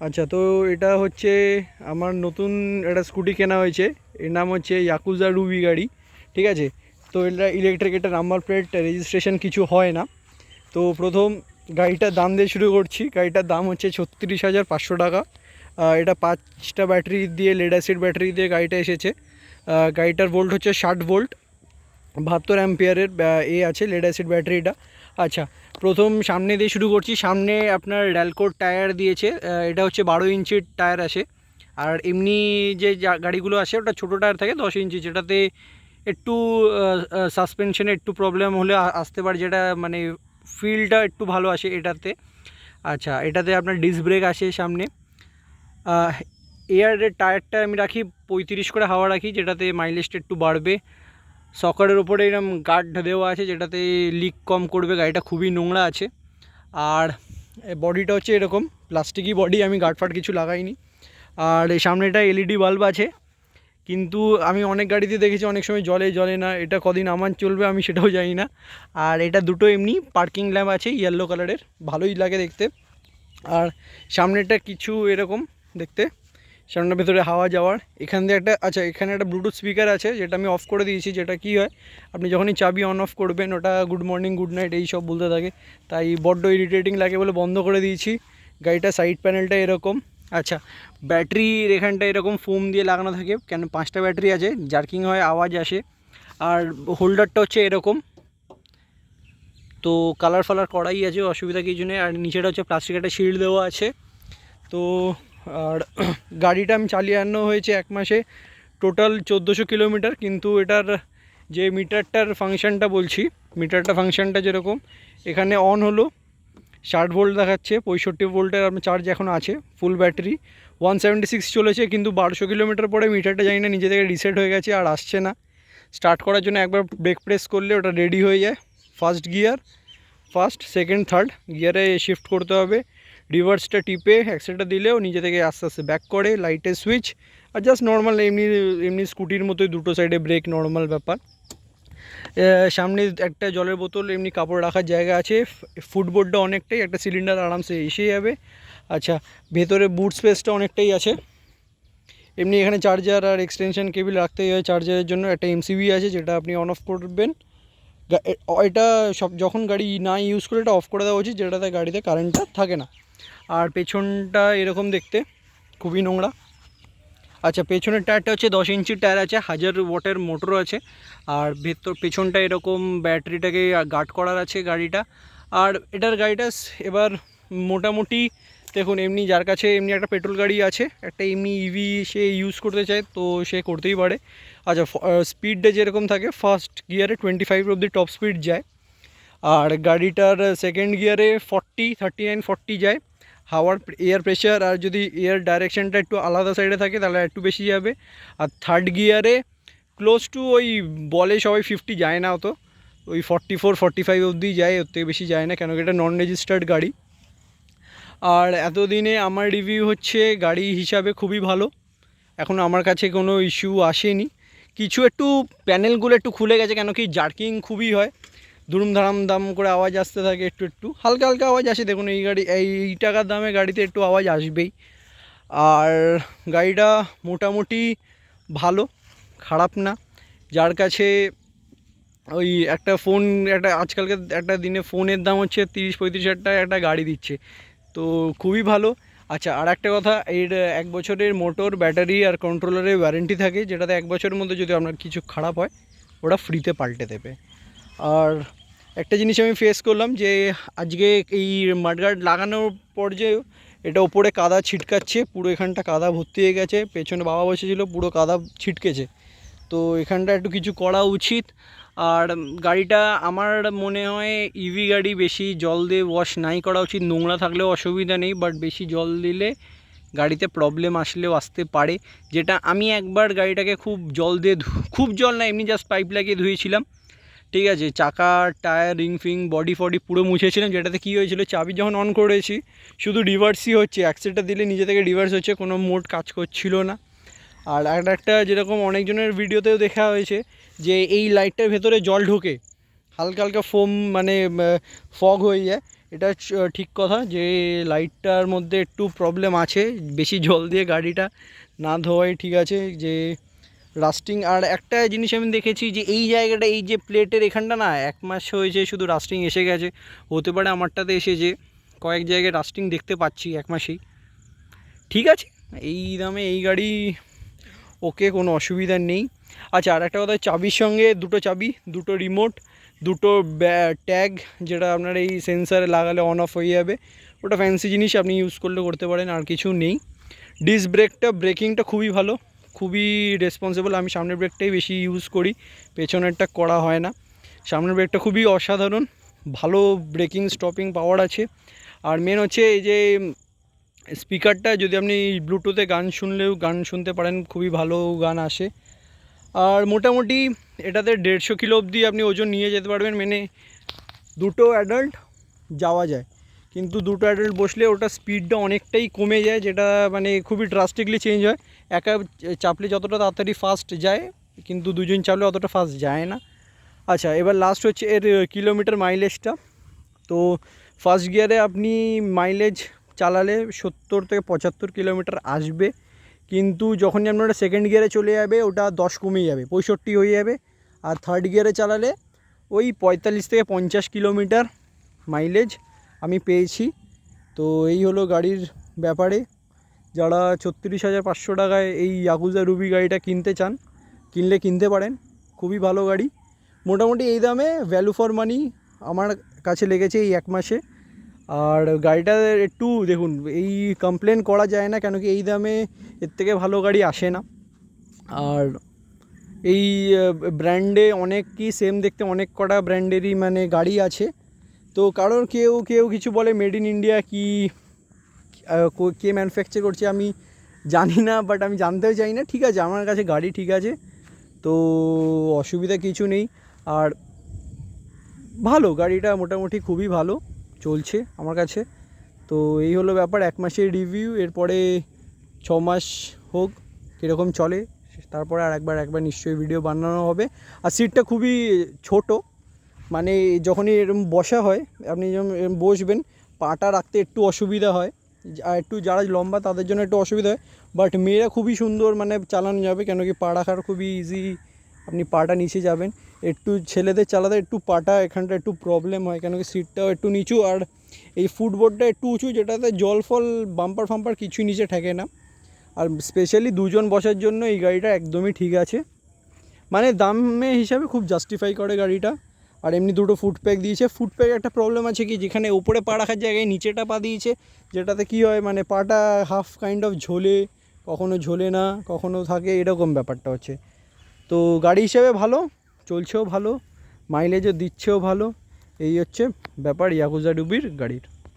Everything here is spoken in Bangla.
আচ্ছা, তো এটা হচ্ছে আমার নতুন একটা স্কুটি কেনা হয়েছে। এর নাম হচ্ছে ইয়াকুজা রুবি গাড়ি। ঠিক আছে, তো এটা ইলেকট্রিক, এটা নাম্বার প্লেট রেজিস্ট্রেশন কিছু হয় না। তো প্রথম গাড়িটার দাম দিয়ে শুরু করছি। গাড়িটার দাম হচ্ছে 36,500 টাকা। এটা 5টা ব্যাটারি দিয়ে, লেড অ্যাসিড ব্যাটারি দিয়ে গাড়িটা এসেছে। গাড়িটার ভোল্ট হচ্ছে 60 ভোল্ট, 72 অ্যাম্পিয়ারের আছে লেড অ্যাসিড ব্যাটারিটা। আচ্ছা, প্রথম সামনে দিয়ে শুরু করছি। সামনে আপনার র্যালকোর টায়ার দিয়েছে। এটা হচ্ছে 12 ইঞ্চির টায়ার আসে। আর এমনি যে গাড়িগুলো আসে ওটা ছোটো টায়ার থাকে 10 ইঞ্চি, যেটাতে একটু সাসপেনশনে একটু প্রবলেম হলে আসতে পারে, যেটা মানে ফিলটা একটু ভালো আসে এটাতে। আচ্ছা, এটাতে আপনার ডিস্ক ব্রেক আসে সামনে। এয়ারের টায়ারটা আমি রাখি 35 করে হাওয়া রাখি, যেটাতে মাইলেজটা একটু বাড়বে। সকারের ওপরে এরকম গার্ড দেওয়া আছে, যেটাতে লিক কম করবে। গাড়িটা খুবই নোংরা আছে। আর বডিটা হচ্ছে এরকম প্লাস্টিকই বডি, আমি গার্ড ফার্ড কিছু লাগাইনি। আর এই সামনেটা এলইডি বাল্ব আছে, কিন্তু আমি অনেক গাড়িতে দেখেছি অনেক সময় জ্বলে না। এটা কদিন আমার চলবে আমি সেটাও জানি না। আর এটা দুটো এমনি পার্কিং ল্যাম্প আছে ইয়েলো কালারের, ভালোই লাগে দেখতে। আর সামনেটা কিছু এরকম দেখতে, সামনের ভেতরে হাওয়া যাওয়ার। এখান দিয়ে একটা, আচ্ছা এখানে একটা ব্লুটুথ স্পিকার আছে, যেটা আমি অফ করে দিয়েছি। যেটা কি হয়, আপনি যখনই চাবি অন অফ করবেন ওটা গুড মর্নিং গুড নাইট এই সব বলতে থাকে, তাই বড্ড ইরিটেটিং লাগে বলে বন্ধ করে দিয়েছি। গাড়িটা সাইড প্যানেলটা এরকম। আচ্ছা, ব্যাটারির এখানটা এরকম ফোম দিয়ে লাগানো থাকে, কেন 5টা ব্যাটারি আছে, জার্কিং হয়, আওয়াজ আসে। আর হোল্ডারটা হচ্ছে এরকম। তো কালার ফালার করাই আছে, অসুবিধা কিছু নেই। আর নিচেটা হচ্ছে প্লাস্টিক একটা শিল্ড দেওয়া আছে। তো আর গাড়িটা আমি চালিয়ে আনানো হয়েছে 1 মাসে, টোটাল 1400 কিলোমিটার। কিন্তু এটার যে মিটারটার ফাংশানটা বলছি, মিটারটা ফাংশানটা যেরকম, এখানে অন হলো 60 ভোল্ট দেখাচ্ছে, 65 ভোল্টের আপনার চার্জ এখন আছে, ফুল ব্যাটারি 176 চলেছে। কিন্তু 1200 কিলোমিটার পরে মিটারটা জানি না নিজে থেকে রিসেট হয়ে গেছে, আর আসছে না। স্টার্ট করার জন্য একবার ব্রেক প্রেস করলে ওটা রেডি হয়ে যায়। First gear, first second third গিয়ারে শিফট করতে হবে। রিভার্সটা টিপে অ্যাক্সেলটা দিলেও নিজে থেকে আস্তে আস্তে ব্যাক করে। লাইটের সুইচ, আর জাস্ট নর্মাল এমনি এমনি স্কুটির মতোই দুটো সাইডে ব্রেক, নর্মাল ব্যাপার। সামনে একটা জলের বোতল, এমনি কাপড় রাখার জায়গা আছে। ফুটবোর্ডটা অনেকটাই, একটা সিলিন্ডার আরামসে এসে যাবে। আচ্ছা, ভেতরে বুট স্পেসটা অনেকটাই আছে। এমনি এখানে চার্জার আর এক্সটেনশন কেবিল রাখতেই হয় চার্জারের জন্য। একটা এমসিবি আছে, যেটা আপনি অন অফ করবেন। এটা সব যখন গাড়ি না ইউজ করে এটা অফ করে দেওয়া উচিত, যেটাতে গাড়িতে কারেন্টটা থাকে না। আর পেছনটা এরকম দেখতে, খুবই নোংরা। আচ্ছা, পেছনের টায়ারটা হচ্ছে 10 ইঞ্চির টায়ার আছে, 1000 ওয়াটের মোটর আছে। আর পেছনটা এরকম ব্যাটারিটাকে গার্ড করার আছে গাড়িটা। আর এটার গাড়িটা এবার মোটামুটি দেখুন, এমনি যার কাছে এমনি একটা পেট্রোল গাড়ি আছে, একটা এমনি ইভি সে ইউজ করতে চায় তো সে করতেই পারে। আচ্ছা, স্পিডটা যেরকম থাকে, ফার্স্ট গিয়ারে 25 অবধি টপ স্পিড যায়। আর গাড়িটার সেকেন্ড গিয়ারে 40, 39, 40 যায়। হাওয়ার এয়ার প্রেশার আর যদি এয়ার ডাইরেকশানটা একটু আলাদা সাইডে থাকে তাহলে একটু বেশি যাবে। আর থার্ড গিয়ারে ক্লোজ টু ওই বলে সবাই 50 যায় না, অত ওই 44, 45 অবধি যায়, ওর থেকে বেশি যায় না, কেন এটা নন রেজিস্টার্ড গাড়ি। আর এতদিনে আমার রিভিউ হচ্ছে গাড়ি হিসাবে খুবই ভালো, এখন আমার কাছে কোনো ইস্যু আসেনি। কিছু একটু প্যানেলগুলো একটু খুলে গেছে, কেন কি জার্কিং খুবই হয়, দুরুম ধারাম দাম করে আওয়াজ আসতে থাকে, একটু একটু হালকা হালকা আওয়াজ আসে। দেখুন এই গাড়ি এই টাকার দামে গাড়িতে একটু আওয়াজ আসবেই। আর গাড়িটা মোটামুটি ভালো, খারাপ না। যার কাছে ওই একটা ফোন, একটা আজকালকার একটা দিনে ফোনের দাম হচ্ছে 30-35 হাজার টাকা একটা গাড়ি দিচ্ছে, তো খুবই ভালো। আচ্ছা, আর একটা কথা, এর 1 বছরের মোটর, ব্যাটারি আর কন্ট্রোলারের ওয়ারেন্টি থাকে, যেটাতে 1 বছরের মধ্যে যদি আপনার কিছু খারাপ হয় ওটা ফ্রিতে পাল্টে দেবে। আর একটা জিনিস আমি ফেস করলাম যে আজকে এই মাডগার্ড লাগানোর পর যে এটা ওপরে কাদা ছিটকাচ্ছে, পুরো এখানটা কাদা ভর্তি হয়ে গেছে, পেছনে বাবা বসেছিল পুরো কাদা ছিটকেছে। তো এখানটা একটু কিছু করা উচিত। আর গাড়িটা আমার মনে হয় ইভি গাড়ি, বেশি জল দিয়ে ওয়াশ নাই করা উচিত। নোংরা থাকলেও অসুবিধা নেই, বাট বেশি জল দিলে গাড়িতে প্রবলেম আসলেও আসতে পারে। যেটা আমি একবার গাড়িটাকে খুব জল দিয়ে খুব জল না, এমনি জাস্ট পাইপ লাগিয়ে ধুয়েছিলাম, ঠিক আছে। চাকা, টায়ার, রিং ফিং, বডি ফডি পুরো মুছেছিলাম। যেটাতে কী হয়েছিল, চাবি যখন অন করেছি শুধু রিভার্সই হচ্ছে, অ্যাক্সেলটা দিলে নিজে থেকে রিভার্স হচ্ছে, কোনো মোড কাজ করছিল না। আর একটা যেরকম অনেকজনের ভিডিওতেও দেখা হয়েছে যে এই লাইটটার ভেতরে জল ঢোকে, হালকা হালকা ফোম মানে ফগ হয়ে যায়। এটা ঠিক কথা যে লাইটটার মধ্যে একটু প্রবলেম আছে, বেশি জল দিয়ে গাড়িটা না ধোয়াই ঠিক আছে। যে রাস্টিং, আর একটা জিনিস আমি দেখেছি যে এই জায়গাটা, এই যে প্লেটের এখানটা না 1 মাস হয়েছে শুধু রাস্টিং এসে গেছে, হতে পারে আমারটাতে এসেছে, কয়েক জায়গায় রাস্টিং দেখতে পাচ্ছি 1 মাসেই। ঠিক আছে, এই দামে এই গাড়ি ওকে, কোনো অসুবিধা নেই। আচ্ছা, আর একটা কথা, চাবির সঙ্গে দুটো চাবি, দুটো রিমোট, দুটো ট্যাগ, যেটা আপনার এই সেন্সারে লাগালে অন অফ হয়ে যাবে, ওটা ফ্যান্সি জিনিস, আপনি ইউজ করলে করতে পারেন, আর কিছু নেই। ডিস্ক ব্রেকিংটা খুবই ভালো, খুবই রেসপন্সিবল। আমি সামনের ব্রেকটাই বেশি ইউজ করি, পেছনেরটা করা হয় না। সামনের ব্রেকটা খুবই অসাধারণ, ভালো ব্রেকিং স্টপিং পাওয়ার আছে। আর মেন হচ্ছে এই যে স্পিকারটা, যদি আপনি ব্লুটুথে গান শুনলেও গান শুনতে পারেন, খুবই ভালো গান আসে। আর মোটামুটি এটাতে 150 কিলো অবধি আপনি ওজন নিয়ে যেতে পারবেন, মানে দুটো অ্যাডাল্ট যাওয়া যায়। কিন্তু দুটো অ্যাডাল্ট বসলে ওটা স্পিডটা অনেকটাই কমে যায়, যেটা মানে খুবই ড্রাস্টিকলি চেঞ্জ হয়। একা চাপলে যতটা তাড়াতাড়ি ফাস্ট যায়, কিন্তু দুজন চাপলে অতটা ফাস্ট যায় না। আচ্ছা, এবার লাস্ট হচ্ছে এর কিলোমিটার মাইলেজটা। তো ফার্স্ট গিয়ারে আপনি মাইলেজ চালালে 70 থেকে 75 কিলোমিটার আসবে, কিন্তু যখনই আপনারা সেকেন্ড গিয়ারে চলে যাবে ওটা 10 কমে যাবে, 65 হয়ে যাবে। আর থার্ড গিয়ারে চালালে ওই 45 থেকে 50 কিলোমিটার মাইলেজ আমি পেয়েছি। তো এই হলো গাড়ির ব্যাপারে। যারা 36,500 টাকায় এই ইয়াকুজা রুবি গাড়িটা কিনতে চান, কিনতে পারেন, খুবই ভালো গাড়ি। মোটামুটি এই দামে ভ্যালু ফর মানি আমার কাছে লেগেছে এই 1 মাসে। আর গাড়িটা একটু দেখুন, এই কমপ্লেন করা যায় না, কেন কি এই দামে এর থেকে ভালো গাড়ি আসে না। আর এই ব্র্যান্ডে অনেক কি সেম দেখতে অনেক কটা ব্র্যান্ডেরই মানে গাড়ি আছে। তো কারণ কেউ কিছু বলে মেড ইন ইন্ডিয়া, কি কে ম্যানুফ্যাকচার করছে আমি জানি না, বাট আমি জানতেও চাই না। ঠিক আছে, আমার কাছে গাড়ি ঠিক আছে, তো অসুবিধা কিছু নেই। আর ভালো গাড়িটা, মোটামুটি খুবই ভালো চলছে আমার কাছে। তো এই হলো ব্যাপার, 1 মাসের রিভিউ। এরপরে 6 মাস হোক কীরকম চলে, তারপরে একবার নিশ্চয়ই ভিডিও বানানো হবে। আর সিটটা খুবই ছোট, মানে যখনই এরকম বসা হয়, আপনি যখন বসবেন পাটা রাখতে একটু অসুবিধা হয়, আর একটু যারা লম্বা তাদের জন্য একটু অসুবিধা হয়। বাট মেয়েরা খুবই সুন্দর মানে চালানো যাবে, কেন কি পা রাখার খুবই ইজি, আপনি পাটা নিচে যাবেন। একটু ছেলেদের চালাতে একটু পাটা এখানটা একটু প্রবলেম হয়, কেন কি সিটটাও একটু নিচু, আর এই ফুটবোর্ডটা একটু উঁচু, যেটাতে জল ফল বাম্পার ফাম্পার কিছুই নিচে ঠেকে না। আর স্পেশালি দুজন বসার জন্য এই গাড়িটা একদমই ঠিক আছে, মানে দামে হিসাবে খুব জাস্টিফাই করে গাড়িটা। আর এমনি দুটো ফুট প্যাক দিয়েছে। ফুট প্যাক একটা প্রবলেম আছে কি, যেখানে উপরে পা রাখার জায়গায় নিচেটা পা দিয়েছে, যেটাতে কি হয় মানে পাটা হাফ কাইন্ড অফ ঝোলে, কখনো ঝোলে না, কখনো থাকে, এরকম ব্যাপারটা হচ্ছে। তো গাড়ি হিসেবে ভালো, চলছেও ভালো, মাইলেজও দিচ্ছেও ভালো। এই হচ্ছে ব্যাপার ইয়াকুজা রুবির গাড়ির।